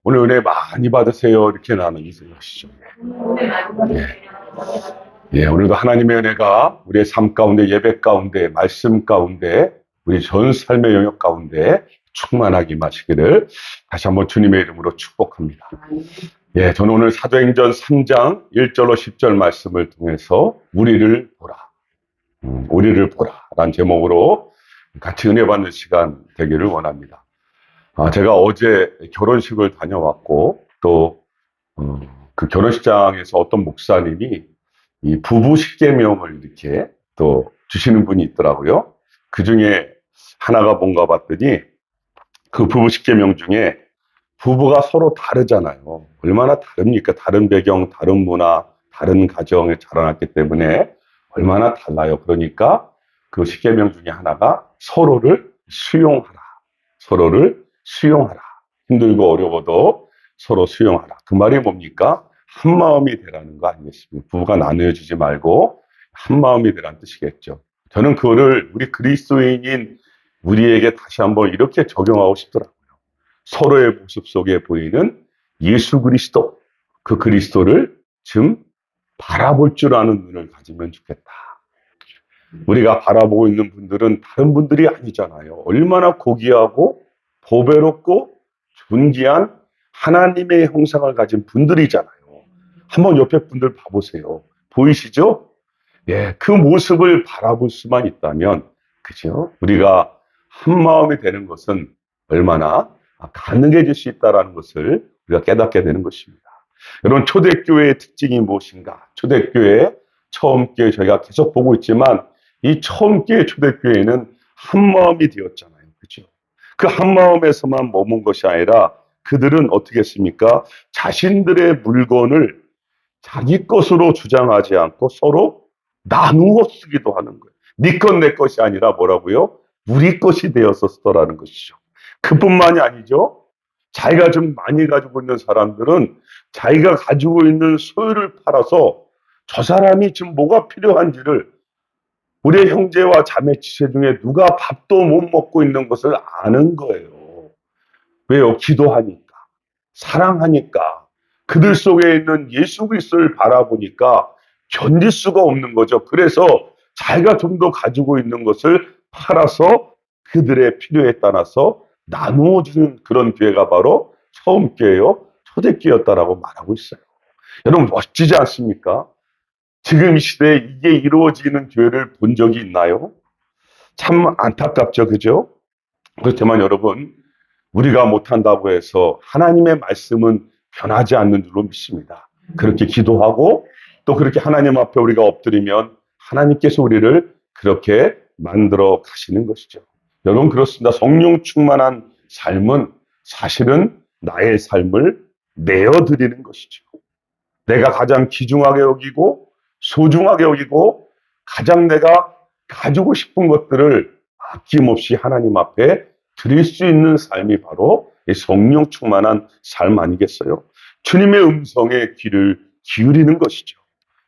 오늘 은혜 많이 받으세요. 이렇게 나누는 것이죠. 예, 오늘도 하나님의 은혜가 우리의 삶 가운데, 예배 가운데, 말씀 가운데, 우리 전 삶의 영역 가운데 충만하게 마시기를 다시 한번 주님의 이름으로 축복합니다. 예, 저는 오늘 사도행전 3장 1절로 10절 말씀을 통해서 우리를 보라. 우리를 보라. 라는 제목으로 같이 은혜 받는 시간 되기를 원합니다. 제가 어제 결혼식을 다녀왔고, 또, 그 결혼식장에서 어떤 목사님이 이 부부 십계명을 이렇게 또 주시는 분이 있더라고요. 그 중에 하나가 뭔가 봤더니 그 부부 십계명 중에 부부가 서로 다르잖아요. 얼마나 다릅니까? 다른 배경, 다른 문화, 다른 가정에 자라났기 때문에 얼마나 달라요. 그러니까 그 십계명 중에 하나가 서로를 수용하라. 서로를 수용하라. 힘들고 어려워도 서로 수용하라. 그 말이 뭡니까? 한 마음이 되라는 거 아니겠습니까? 부부가 나누어지지 말고 한 마음이 되라는 뜻이겠죠. 저는 그거를 우리 그리스도인인 우리에게 다시 한번 이렇게 적용하고 싶더라고요. 서로의 모습 속에 보이는 예수 그리스도, 그 그리스도를 좀 바라볼 줄 아는 눈을 가지면 좋겠다. 우리가 바라보고 있는 분들은 다른 분들이 아니잖아요. 얼마나 고귀하고 보배롭고 존귀한 하나님의 형상을 가진 분들이잖아요. 한번 옆에 분들 봐보세요. 보이시죠? 예, 그 모습을 바라볼 수만 있다면, 그죠? 우리가 한 마음이 되는 것은 얼마나 가능해질 수 있다는 것을 우리가 깨닫게 되는 것입니다. 여러분, 초대교회의 특징이 무엇인가? 초대교회, 처음 교회 저희가 계속 보고 있지만, 이 처음 교회 초대교회는 한 마음이 되었잖아요. 그죠? 그 한 마음에서만 머문 것이 아니라 그들은 어떻게 했습니까? 자신들의 물건을 자기 것으로 주장하지 않고 서로 나누어 쓰기도 하는 거예요. 네 것, 내 것이 아니라 뭐라고요? 우리 것이 되어서 쓰더라는 것이죠. 그뿐만이 아니죠. 자기가 좀 많이 가지고 있는 사람들은 자기가 가지고 있는 소유를 팔아서 저 사람이 지금 뭐가 필요한지를 우리 형제와 자매 지체 중에 누가 밥도 못 먹고 있는 것을 아는 거예요. 왜요? 기도하니까, 사랑하니까, 그들 속에 있는 예수 그리스도를 바라보니까 견딜 수가 없는 거죠. 그래서 자기가 좀 더 가지고 있는 것을 팔아서 그들의 필요에 따라서 나누어 주는 그런 교회가 바로 처음 교회요, 초대교회였다라고 말하고 있어요. 여러분 멋지지 않습니까? 지금 이 시대에 이게 이루어지는 교회를 본 적이 있나요? 참 안타깝죠, 그죠? 그렇지만 여러분, 우리가 못한다고 해서 하나님의 말씀은 변하지 않는 줄로 믿습니다. 그렇게 기도하고 또 그렇게 하나님 앞에 우리가 엎드리면 하나님께서 우리를 그렇게 만들어 가시는 것이죠. 여러분, 그렇습니다. 성령 충만한 삶은 사실은 나의 삶을 내어드리는 것이죠. 내가 가장 귀중하게 여기고 소중하게 여기고 가장 내가 가지고 싶은 것들을 아낌없이 하나님 앞에 드릴 수 있는 삶이 바로 성령 충만한 삶 아니겠어요? 주님의 음성에 귀를 기울이는 것이죠.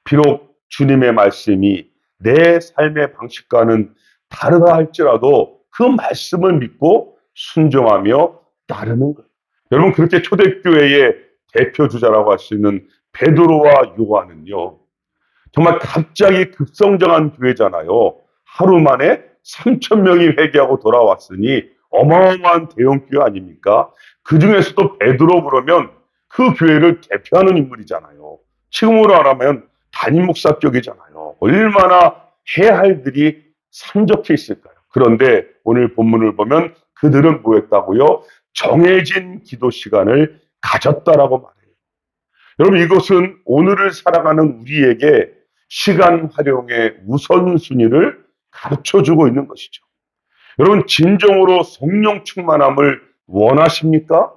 비록 주님의 말씀이 내 삶의 방식과는 다르다 할지라도 그 말씀을 믿고 순종하며 따르는 거예요. 여러분, 그렇게 초대교회의 대표 주자라고 할 수 있는 베드로와 요한은요, 정말 갑자기 급성장한 교회잖아요. 하루 만에 3,000명이 회개하고 돌아왔으니 어마어마한 대형 교회 아닙니까? 그 중에서도 베드로 그러면 그 교회를 대표하는 인물이잖아요. 지금으로 말하면 담임 목사격이잖아요. 얼마나 해야 할 일이 산적해 있을까요? 그런데 오늘 본문을 보면 그들은 뭐 했다고요? 정해진 기도 시간을 가졌다라고 말해요. 여러분, 이것은 오늘을 살아가는 우리에게 시간 활용의 우선순위를 가르쳐주고 있는 것이죠. 여러분, 진정으로 성령 충만함을 원하십니까?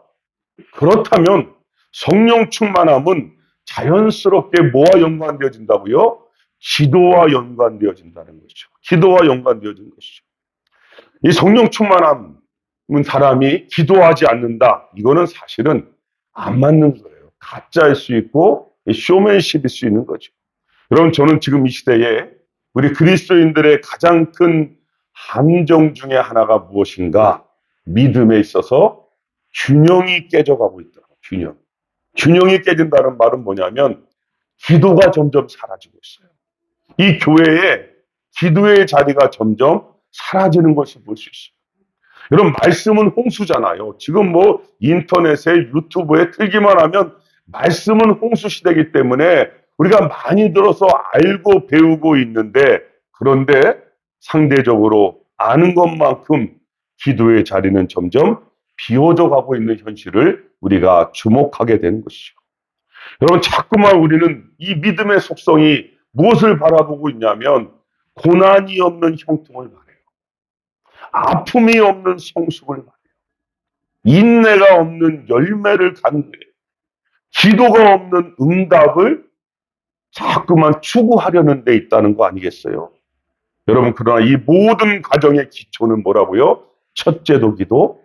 그렇다면 성령 충만함은 자연스럽게 뭐와 연관되어진다고요? 기도와 연관되어진다는 것이죠. 기도와 연관되어진 것이죠. 이 성령 충만함은 사람이 기도하지 않는다. 이거는 사실은 안 맞는 거예요. 가짜일 수 있고 쇼맨십일 수 있는 거죠. 여러분, 저는 지금 이 시대에 우리 그리스도인들의 가장 큰 함정 중에 하나가 무엇인가? 믿음에 있어서 균형이 깨져가고 있다. 균형. 균형이 깨진다는 말은 뭐냐면 기도가 점점 사라지고 있어요. 이 교회에 기도의 자리가 점점 사라지는 것을 볼 수 있어요. 여러분, 말씀은 홍수잖아요. 지금 뭐 인터넷에 유튜브에 틀기만 하면 말씀은 홍수 시대이기 때문에 우리가 많이 들어서 알고 배우고 있는데, 그런데 상대적으로 아는 것만큼 기도의 자리는 점점 비워져 가고 있는 현실을 우리가 주목하게 되는 것이죠. 여러분, 자꾸만 우리는 이 믿음의 속성이 무엇을 바라보고 있냐면 고난이 없는 형통을 말해요. 아픔이 없는 성숙을 말해요. 인내가 없는 열매를 간구해요. 기도가 없는 응답을 자꾸만 추구하려는 데 있다는 거 아니겠어요? 여러분, 그러나 이 모든 가정의 기초는 뭐라고요? 첫째도 기도,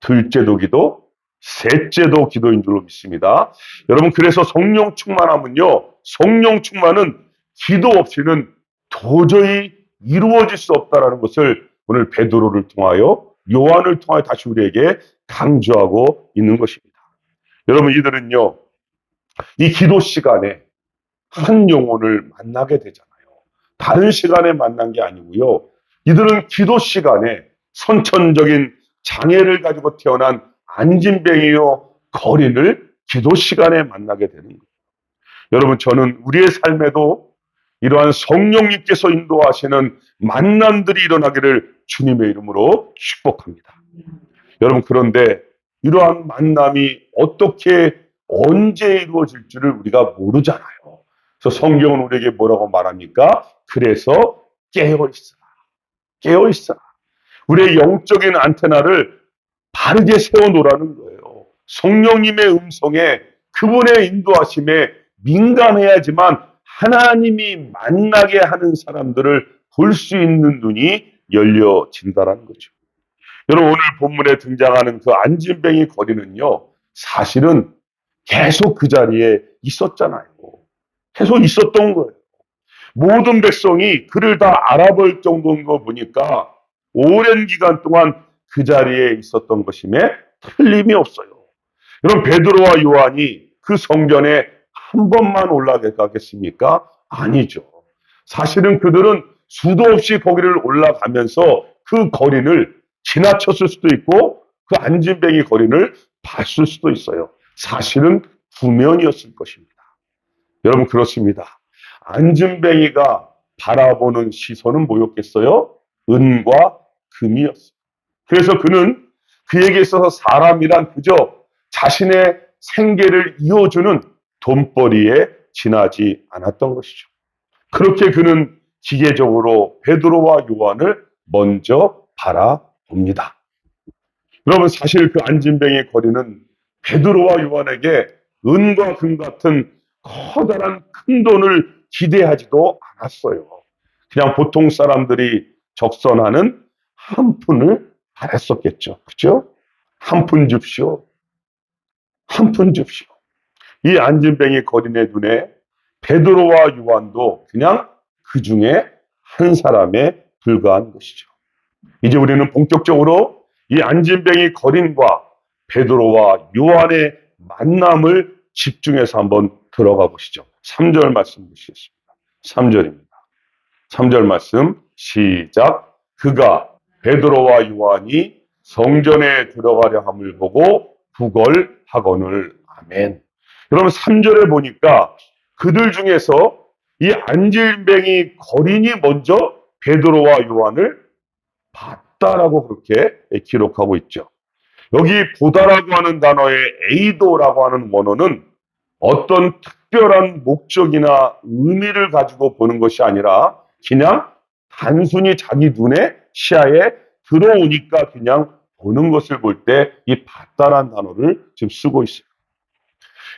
둘째도 기도, 셋째도 기도인 줄로 믿습니다. 여러분, 그래서 성령 충만하면요, 성령 충만은 기도 없이는 도저히 이루어질 수 없다라는 것을 오늘 베드로를 통하여, 요한을 통하여 다시 우리에게 강조하고 있는 것입니다. 여러분, 이들은요, 이 기도 시간에 한 영혼을 만나게 되잖아요. 다른 시간에 만난 게 아니고요. 이들은 기도 시간에 선천적인 장애를 가지고 태어난 안진뱅이요 거린을 기도 시간에 만나게 되는 거예요. 여러분, 저는 우리의 삶에도 이러한 성령님께서 인도하시는 만남들이 일어나기를 주님의 이름으로 축복합니다. 여러분, 그런데 이러한 만남이 어떻게 언제 이루어질지를 우리가 모르잖아요. 그래서 성경은 우리에게 뭐라고 말합니까? 그래서 깨어있어라. 깨어있어라. 우리의 영적인 안테나를 바르게 세워놓으라는 거예요. 성령님의 음성에, 그분의 인도하심에 민감해야지만 하나님이 만나게 하는 사람들을 볼 수 있는 눈이 열려진다는 거죠. 여러분, 오늘 본문에 등장하는 그 안진뱅이 거리는요, 사실은 계속 그 자리에 있었잖아요. 계속 있었던 거예요. 모든 백성이 그를 다 알아볼 정도인 거 보니까 오랜 기간 동안 그 자리에 있었던 것임에 틀림이 없어요. 여러분, 베드로와 요한이 그 성전에 한 번만 올라가겠습니까? 아니죠. 사실은 그들은 수도 없이 거기를 올라가면서 그 거린을 지나쳤을 수도 있고 그 안진뱅이 거린을 봤을 수도 있어요. 사실은 구면이었을 것입니다. 여러분, 그렇습니다. 안진뱅이가 바라보는 시선은 뭐였겠어요? 은과 금이었어요. 그래서 그는 그에게 있어서 사람이란 그저 자신의 생계를 이어주는 돈벌이에 지나지 않았던 것이죠. 그렇게 그는 기계적으로 베드로와 요한을 먼저 바라봅니다. 여러분, 사실 그 안진뱅이 거리는 베드로와 요한에게 은과 금 같은 커다란 큰 돈을 기대하지도 않았어요. 그냥 보통 사람들이 적선하는 한 푼을 바랬었겠죠. 그죠? 한 푼 줍시오. 한 푼 줍시오. 이 안진뱅이 거린의 눈에 베드로와 요한도 그냥 그 중에 한 사람에 불과한 것이죠. 이제 우리는 본격적으로 이 안진뱅이 거린과 베드로와 요한의 만남을 집중해서 한번 들어가 보시죠. 3절 말씀 보시겠습니다. 3절입니다. 3절 말씀 시작. 그가 베드로와 요한이 성전에 들어가려 함을 보고 구걸하거늘. 아멘. 여러분, 3절에 보니까 그들 중에서 이 안진뱅이 거린이 먼저 베드로와 요한을 봤다라고 그렇게 기록하고 있죠. 여기 보다라고 하는 단어의 에이도라고 하는 원어는 어떤 특별한 목적이나 의미를 가지고 보는 것이 아니라 그냥 단순히 자기 눈에 시야에 들어오니까 그냥 보는 것을 볼 때 이 봤다라는 단어를 지금 쓰고 있어요.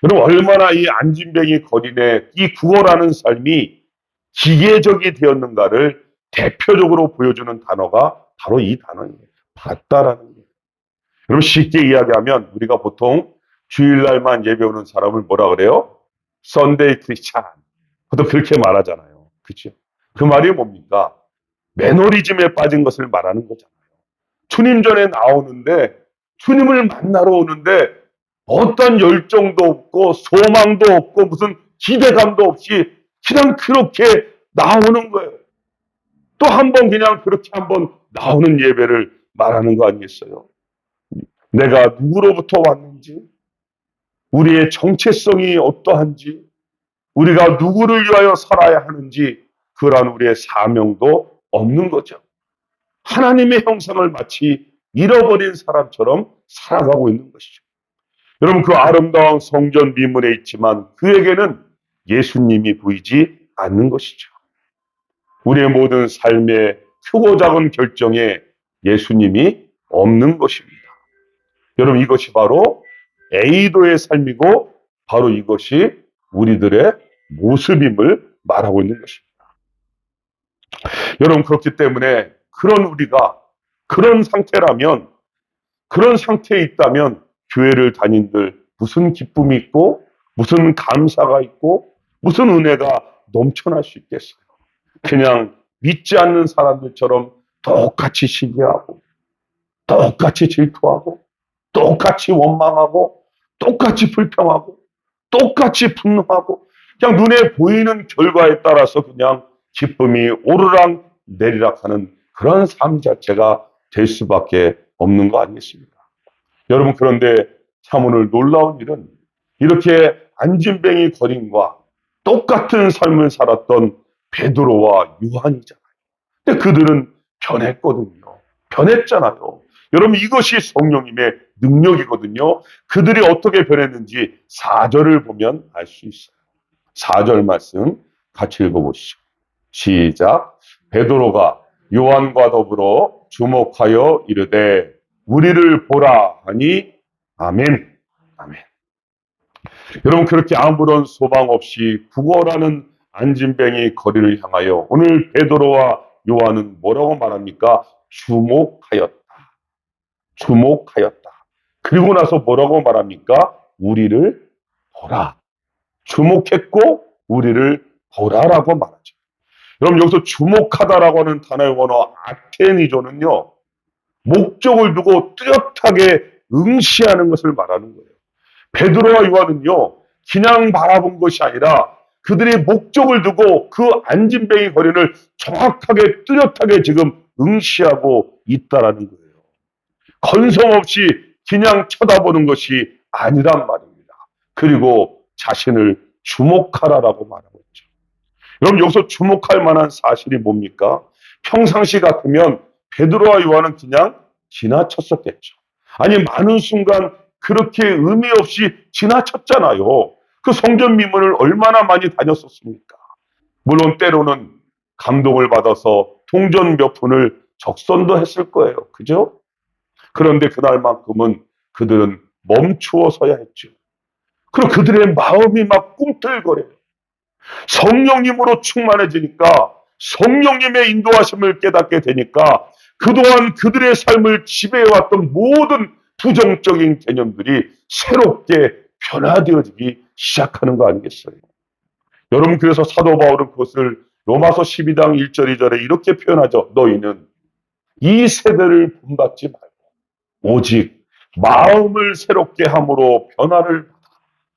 여러분, 얼마나 이 안진뱅이 거린의 이 구걸하는 삶이 기계적이 되었는가를 대표적으로 보여주는 단어가 바로 이 단어예요. 봤다라는 거예요. 여러분, 쉽게 이야기하면 우리가 보통 주일날만 예배 오는 사람을 뭐라 그래요? 썬데이 크리스찬. 그것도 그렇게 말하잖아요. 그렇죠? 그 말이 뭡니까? 매너리즘에 빠진 것을 말하는 거잖아요. 주님 전에 나오는데, 주님을 만나러 오는데 어떤 열정도 없고 소망도 없고 무슨 기대감도 없이 그냥 그렇게 나오는 거예요. 또 한 번 그냥 그렇게 한번 나오는 예배를 말하는 거 아니겠어요? 내가 누구로부터 왔는지, 우리의 정체성이 어떠한지, 우리가 누구를 위하여 살아야 하는지 그러한 우리의 사명도 없는 거죠. 하나님의 형상을 마치 잃어버린 사람처럼 살아가고 있는 것이죠. 여러분, 그 아름다운 성전 미문에 있지만 그에게는 예수님이 보이지 않는 것이죠. 우리의 모든 삶의 크고 작은 결정에 예수님이 없는 것입니다. 여러분, 이것이 바로 A도의 삶이고 바로 이것이 우리들의 모습임을 말하고 있는 것입니다. 여러분, 그렇기 때문에 그런 우리가 그런 상태라면, 그런 상태에 있다면 교회를 다닌들 무슨 기쁨이 있고 무슨 감사가 있고 무슨 은혜가 넘쳐날 수 있겠어요. 그냥 믿지 않는 사람들처럼 똑같이 시기하고 똑같이 질투하고 똑같이 원망하고 똑같이 불평하고 똑같이 분노하고 그냥 눈에 보이는 결과에 따라서 그냥 기쁨이 오르락 내리락 하는 그런 삶 자체가 될 수밖에 없는 거 아니겠습니까? 여러분, 그런데 참 오늘 놀라운 일은 이렇게 안진뱅이 거린과 똑같은 삶을 살았던 베드로와 요한이잖아요. 근데 그들은 변했거든요. 변했잖아요. 여러분, 이것이 성령님의 능력이거든요. 그들이 어떻게 변했는지 4절을 보면 알 수 있어요. 4절 말씀 같이 읽어보시죠. 시작. 베드로가 요한과 더불어 주목하여 이르되 우리를 보라 하니 아멘. 아멘. 여러분, 그렇게 아무런 소망 없이 구걸하는 안진뱅이 거리를 향하여 오늘 베드로와 요한은 뭐라고 말합니까? 주목하였다. 주목하였다. 그리고 나서 뭐라고 말합니까? 우리를 보라. 주목했고 우리를 보라라고 말하죠. 여러분, 여기서 주목하다라고 하는 단어의 원어 아테니조는요, 목적을 두고 뚜렷하게 응시하는 것을 말하는 거예요. 베드로와 요한은요, 그냥 바라본 것이 아니라 그들이 목적을 두고 그 안진뱅이 거리를 정확하게 뚜렷하게 지금 응시하고 있다라는 거예요. 건성 없이 그냥 쳐다보는 것이 아니란 말입니다. 그리고 자신을 주목하라라고 말하고 있죠. 여러분, 여기서 주목할 만한 사실이 뭡니까? 평상시 같으면 베드로와 요한은 그냥 지나쳤었겠죠. 아니, 많은 순간 그렇게 의미 없이 지나쳤잖아요. 그 성전 미문을 얼마나 많이 다녔었습니까? 물론 때로는 감동을 받아서 동전 몇 푼을 적선도 했을 거예요. 그죠? 그런데 그날만큼은 그들은 멈추어서야 했죠. 그리고 그들의 마음이 막 꿈틀거려요. 성령님으로 충만해지니까, 성령님의 인도하심을 깨닫게 되니까 그동안 그들의 삶을 지배해왔던 모든 부정적인 개념들이 새롭게 변화되어지기 시작하는 거 아니겠어요? 여러분, 그래서 사도 바울은 그것을 로마서 12장 1절 2절에 이렇게 표현하죠. 너희는 이 세대를 본받지 말고 오직 마음을 새롭게 함으로 변화를 받아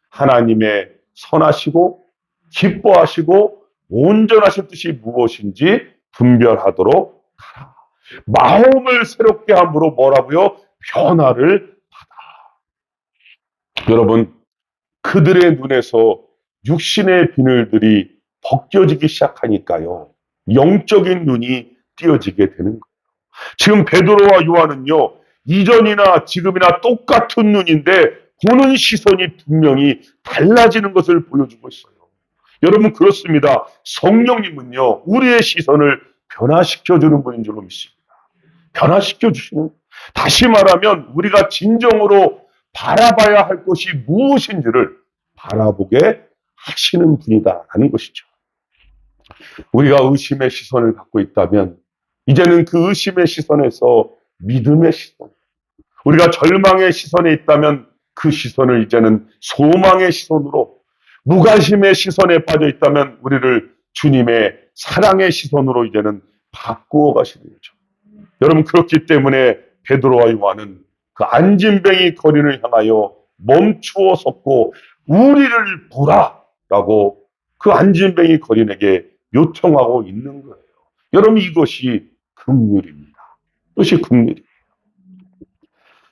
하나님의 선하시고 기뻐하시고 온전하신 뜻이 무엇인지 분별하도록 하라. 마음을 새롭게 함으로 뭐라고요? 변화를 받아. 여러분, 그들의 눈에서 육신의 비늘들이 벗겨지기 시작하니까요, 영적인 눈이 띄어지게 되는 거예요. 지금 베드로와 요한은요, 이전이나 지금이나 똑같은 눈인데 보는 시선이 분명히 달라지는 것을 보여주고 있어요. 여러분, 그렇습니다. 성령님은요, 우리의 시선을 변화시켜주는 분인 줄로 믿습니다. 변화시켜주시는, 다시 말하면 우리가 진정으로 바라봐야 할 것이 무엇인지를 바라보게 하시는 분이다라는 것이죠. 우리가 의심의 시선을 갖고 있다면 이제는 그 의심의 시선에서 믿음의 시선, 우리가 절망의 시선에 있다면 그 시선을 이제는 소망의 시선으로, 무관심의 시선에 빠져 있다면 우리를 주님의 사랑의 시선으로 이제는 바꾸어 가시는 거죠. 여러분, 그렇기 때문에 베드로와 요한은 그 안진뱅이 거리를 향하여 멈추어 섰고 우리를 보라라고 그 안진뱅이 거린에게 요청하고 있는 거예요. 여러분, 이것이 긍휼입니다. 이것이 긍휼이에요.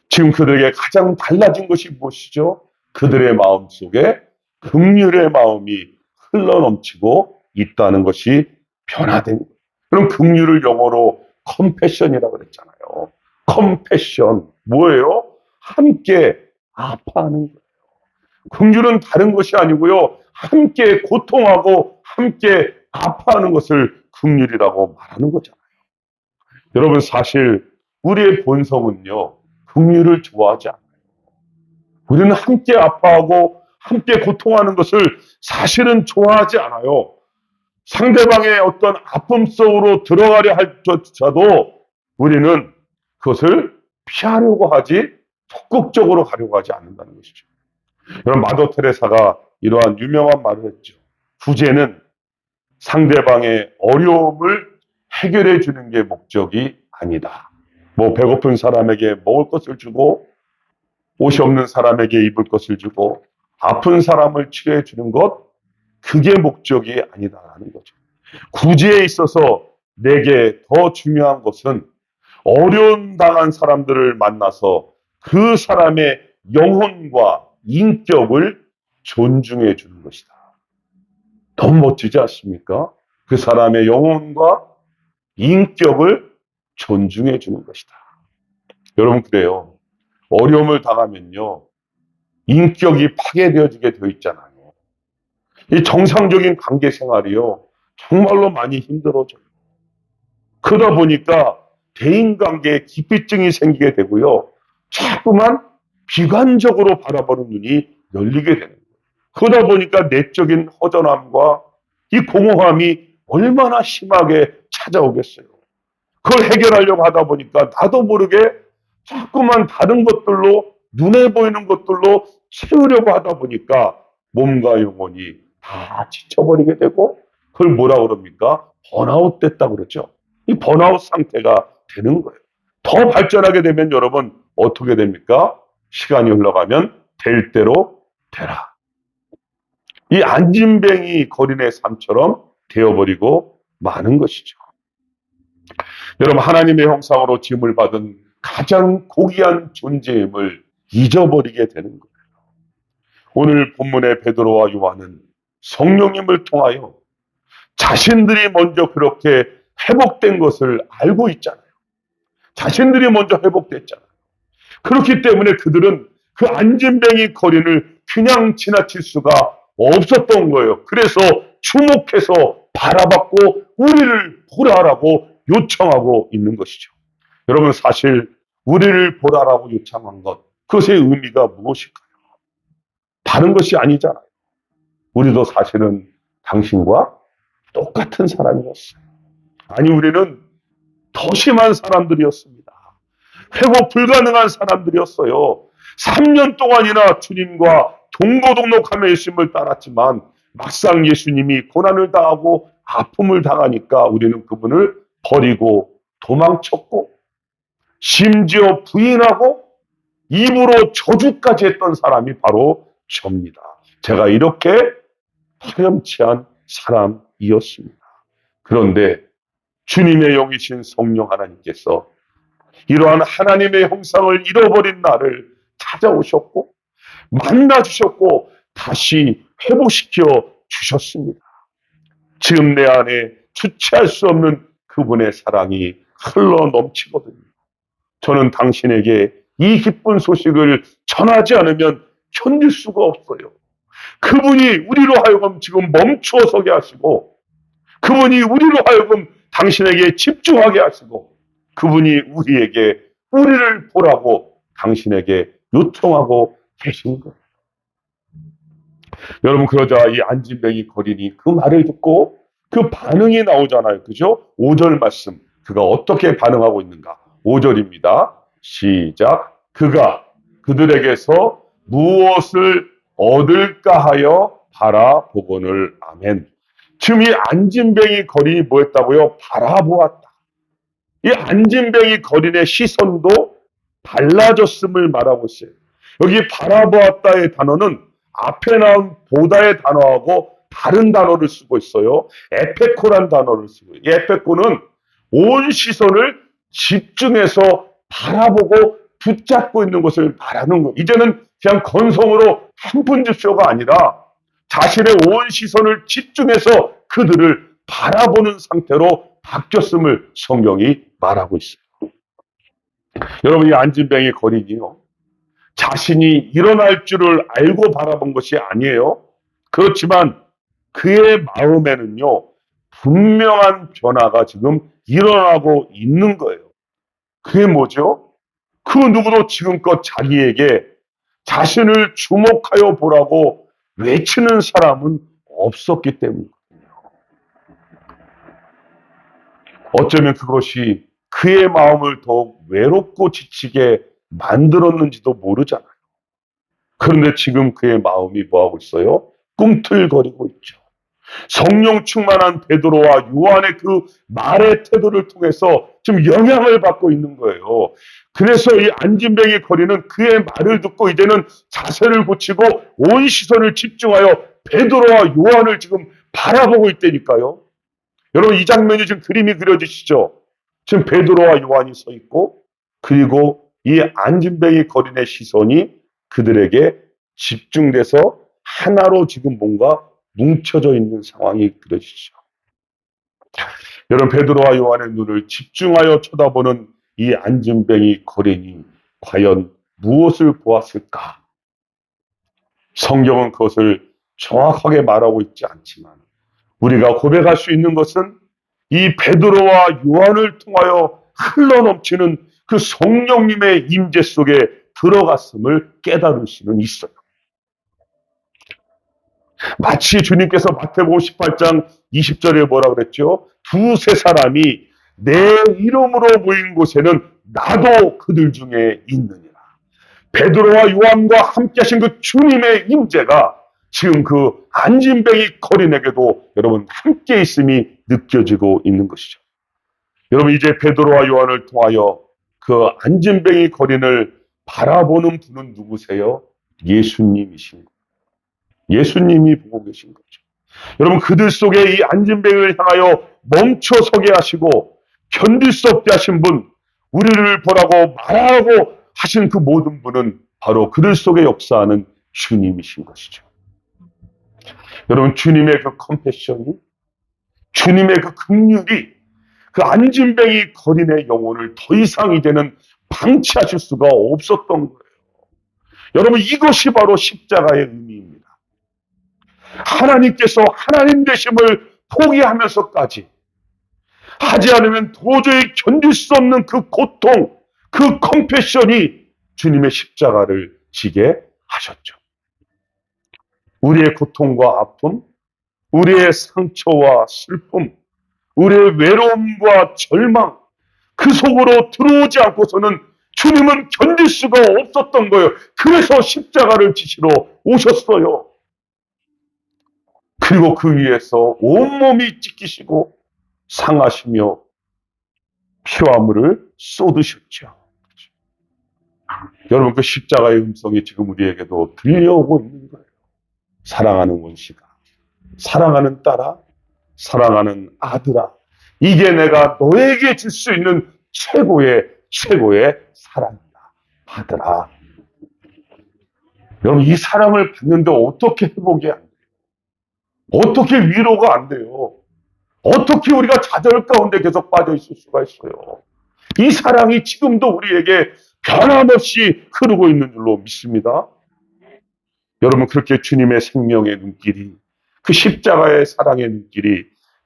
지금 그들에게 가장 달라진 것이 무엇이죠? 그들의 마음 속에 긍휼의 마음이 흘러넘치고 있다는 것이 변화된 거예요. 그럼 긍휼을 영어로 컴패션이라고 그랬잖아요. 컴패션 뭐예요? 함께 아파하는 거예요. 긍휼은 다른 것이 아니고요, 함께 고통하고 함께 아파하는 것을 긍휼이라고 말하는 거잖아요. 여러분, 사실 우리의 본성은요, 긍휼을 좋아하지 않아요. 우리는 함께 아파하고 함께 고통하는 것을 사실은 좋아하지 않아요. 상대방의 어떤 아픔 속으로 들어가려 할조차도 우리는 그것을 피하려고 하지 적극적으로 가려고 하지 않는다는 것이죠. 여러분, 마더 테레사가 이러한 유명한 말을 했죠. 구제는 상대방의 어려움을 해결해 주는 게 목적이 아니다. 뭐 배고픈 사람에게 먹을 것을 주고 옷이 없는 사람에게 입을 것을 주고 아픈 사람을 치료해 주는 것, 그게 목적이 아니다라는 거죠. 구제에 있어서 내게 더 중요한 것은 어려움 당한 사람들을 만나서 그 사람의 영혼과 인격을 존중해 주는 것이다. 너무 멋지지 않습니까? 그 사람의 영혼과 인격을 존중해 주는 것이다. 여러분, 그래요. 어려움을 당하면요, 인격이 파괴되어지게 되어 있잖아요. 이 정상적인 관계 생활이요, 정말로 많이 힘들어져요. 그러다 보니까 대인관계에 기피증이 생기게 되고요, 자꾸만 비관적으로 바라보는 눈이 열리게 되는 거예요. 그러다 보니까 내적인 허전함과 이 공허함이 얼마나 심하게 찾아오겠어요. 그걸 해결하려고 하다 보니까 나도 모르게 자꾸만 다른 것들로, 눈에 보이는 것들로 채우려고 하다 보니까 몸과 영혼이 다 지쳐버리게 되고, 그걸 뭐라 그럽니까? 번아웃 됐다고 그러죠. 이 번아웃 상태가 되는 거예요. 더 발전하게 되면 여러분, 어떻게 됩니까? 시간이 흘러가면 될 대로 되라. 이 안진뱅이 거린의 삶처럼 되어버리고 마는 것이죠. 여러분, 하나님의 형상으로 지음을 받은 가장 고귀한 존재임을 잊어버리게 되는 거예요. 오늘 본문의 베드로와 요한은 성령님을 통하여 자신들이 먼저 그렇게 회복된 것을 알고 있잖아요. 자신들이 먼저 회복됐잖아요. 그렇기 때문에 그들은 그 안진뱅이 거린을 그냥 지나칠 수가 없었던 거예요. 그래서 주목해서 바라봤고 우리를 보라라고 요청하고 있는 것이죠. 여러분, 사실 우리를 보라라고 요청한 것, 그것의 의미가 무엇일까요? 다른 것이 아니잖아요. 우리도 사실은 당신과 똑같은 사람이었어요. 아니, 우리는 더 심한 사람들이었습니다. 회복 불가능한 사람들이었어요. 3년 동안이나 주님과 동거동록하며 예수님을 따랐지만 막상 예수님이 고난을 당하고 아픔을 당하니까 우리는 그분을 버리고 도망쳤고, 심지어 부인하고 입으로 저주까지 했던 사람이 바로 저입니다. 제가 이렇게 파렴치한 사람이었습니다. 그런데 주님의 영이신 성령 하나님께서 이러한 하나님의 형상을 잃어버린 나를 찾아오셨고 만나주셨고 다시 회복시켜 주셨습니다. 지금 내 안에 주체할 수 없는 그분의 사랑이 흘러 넘치거든요. 저는 당신에게 이 기쁜 소식을 전하지 않으면 견딜 수가 없어요. 그분이 우리로 하여금 지금 멈추어 서게 하시고, 그분이 우리로 하여금 당신에게 집중하게 하시고, 그분이 우리에게 우리를 보라고 당신에게 요청하고 계신 거예요. 여러분, 그러자 이 안진뱅이 거린이 그 말을 듣고 그 반응이 나오잖아요. 그죠? 5절 말씀. 그가 어떻게 반응하고 있는가? 5절입니다. 시작. 그가 그들에게서 무엇을 얻을까 하여 바라보거늘. 아멘. 지금 이 안진뱅이 거린이 뭐 했다고요? 바라보았다. 이 안진뱅이 거린의 시선도 달라졌음을 말하고 있어요. 여기 바라보았다의 단어는 앞에 나온 보다의 단어하고 다른 단어를 쓰고 있어요. 에페코란 단어를 쓰고 있어요. 이 에페코는 온 시선을 집중해서 바라보고 붙잡고 있는 것을 말하는 거예요. 이제는 그냥 건성으로 한 푼 줍쇼가 아니라 자신의 온 시선을 집중해서 그들을 바라보는 상태로 바뀌었음을 성경이 말하고 있어요. 여러분, 이 안진뱅이 거린이요, 자신이 일어날 줄을 알고 바라본 것이 아니에요. 그렇지만 그의 마음에는요, 분명한 변화가 지금 일어나고 있는 거예요. 그게 뭐죠? 그 누구도 지금껏 자기에게 자신을 주목하여 보라고 외치는 사람은 없었기 때문입니다. 어쩌면 그것이 그의 마음을 더욱 외롭고 지치게 만들었는지도 모르잖아요. 그런데 지금 그의 마음이 뭐하고 있어요? 꿈틀거리고 있죠. 성령 충만한 베드로와 요한의 그 말의 태도를 통해서 지금 영향을 받고 있는 거예요. 그래서 이 안진뱅이 거리는 그의 말을 듣고 이제는 자세를 고치고 온 시선을 집중하여 베드로와 요한을 지금 바라보고 있다니까요. 여러분, 이 장면이 지금 그림이 그려지시죠? 지금 베드로와 요한이 서 있고, 그리고 이 안진뱅이 거린의 시선이 그들에게 집중돼서 하나로 지금 뭔가 뭉쳐져 있는 상황이 그려지죠. 여러분, 베드로와 요한의 눈을 집중하여 쳐다보는 이 안진뱅이 거린이 과연 무엇을 보았을까? 성경은 그것을 정확하게 말하고 있지 않지만 우리가 고백할 수 있는 것은 이 베드로와 요한을 통하여 흘러넘치는 그 성령님의 임재 속에 들어갔음을 깨달을 수는 있어요. 마치 주님께서 마태복음 18장 20절에 뭐라 그랬죠? 두세 사람이 내 이름으로 모인 곳에는 나도 그들 중에 있느니라. 베드로와 요한과 함께 하신 그 주님의 임재가 지금 그 안진뱅이 거린에게도 여러분 함께 있음이 느껴지고 있는 것이죠. 여러분, 이제 베드로와 요한을 통하여 그 안진뱅이 거린을 바라보는 분은 누구세요? 예수님이신 거예요. 예수님이 보고 계신 거죠. 여러분, 그들 속에 이 안진뱅이를 향하여 멈춰서게 하시고 견딜 수 없게 하신 분, 우리를 보라고 말하고 하신 그 모든 분은 바로 그들 속에 역사하는 주님이신 것이죠. 여러분, 주님의 그 컴패션이, 주님의 그 긍휼이 그 안진뱅이 거린의 영혼을 더 이상 이제는 방치하실 수가 없었던 거예요. 여러분, 이것이 바로 십자가의 의미입니다. 하나님께서 하나님 되심을 포기하면서까지 하지 않으면 도저히 견딜 수 없는 그 고통, 그 컴패션이 주님의 십자가를 지게 하셨죠. 우리의 고통과 아픔, 우리의 상처와 슬픔, 우리의 외로움과 절망, 그 속으로 들어오지 않고서는 주님은 견딜 수가 없었던 거예요. 그래서 십자가를 지시러 오셨어요. 그리고 그 위에서 온몸이 찢기시고 상하시며 피와 물을 쏟으셨죠. 여러분, 그 십자가의 음성이 지금 우리에게도 들려오고 있는 거예요. 사랑하는 원씨가, 사랑하는 딸아, 사랑하는 아들아, 이게 내가 너에게 줄 수 있는 최고의 사랑이다. 받으라. 여러분, 이 사랑을 받는데 어떻게 회복이 안 돼요? 어떻게 위로가 안 돼요? 어떻게 우리가 좌절 가운데 계속 빠져 있을 수가 있어요? 이 사랑이 지금도 우리에게 변함없이 흐르고 있는 줄로 믿습니다. 여러분, 그렇게 주님의 생명의 눈길이, 그 십자가의 사랑의 눈길이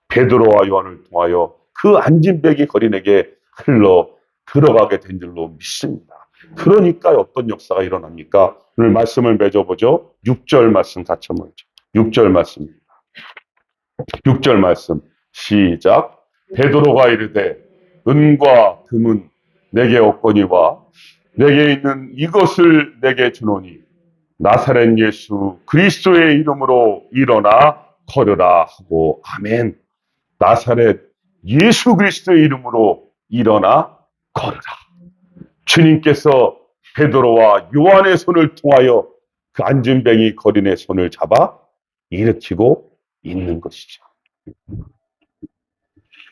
베드로와 요한을 통하여 그 안진뱅이 거린에게 흘러 들어가게 된 줄로 믿습니다. 그러니까 어떤 역사가 일어납니까? 오늘 말씀을 맺어보죠. 6절 말씀 같이 한번 보죠. 6절 말씀입니다. 6절 말씀 시작. 베드로가 이르되 은과 금은 내게 없거니와 내게 있는 이것을 내게 주노니 나사렛 예수 그리스도의 이름으로 일어나 걸으라 하고 아멘. 나사렛 예수 그리스도의 이름으로 일어나 걸으라. 주님께서 베드로와 요한의 손을 통하여 그 안진뱅이 거린의 손을 잡아 일으키고 있는 것이죠.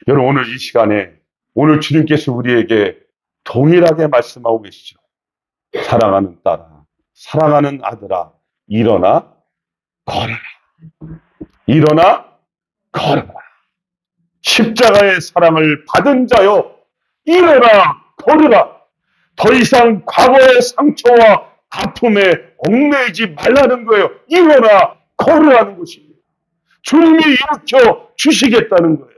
여러분, 오늘 이 시간에 오늘 주님께서 우리에게 동일하게 말씀하고 계시죠. 사랑하는 딸아, 사랑하는 아들아, 일어나 걸어라. 일어나 걸어라. 십자가의 사랑을 받은 자여, 일어나 걸으라. 더 이상 과거의 상처와 아픔에 얽매이지 말라는 거예요. 일어나 걸으라는 것입니다. 주님이 일으켜 주시겠다는 거예요.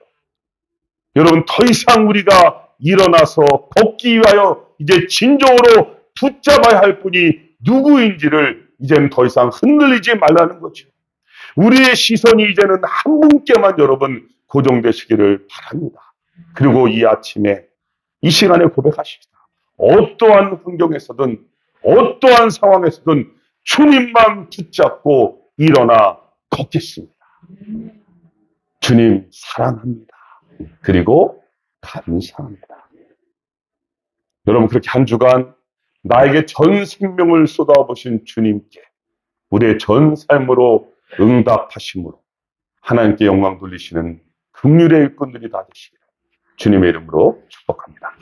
여러분, 더 이상 우리가 일어나서 걷기 위하여 이제 진정으로 붙잡아야 할 분이 누구인지를 이제는 더 이상 흔들리지 말라는 거죠. 우리의 시선이 이제는 한 분께만 여러분 고정되시기를 바랍니다. 그리고 이 아침에 이 시간에 고백하십시다. 어떠한 환경에서든 어떠한 상황에서든 주님만 붙잡고 일어나 걷겠습니다. 주님 사랑합니다. 그리고 감사합니다. 여러분, 그렇게 한 주간 나에게 전 생명을 쏟아부으신 주님께 우리의 전 삶으로 응답하심으로 하나님께 영광 돌리시는 긍휼의 일꾼들이 다 되시기를 주님의 이름으로 축복합니다.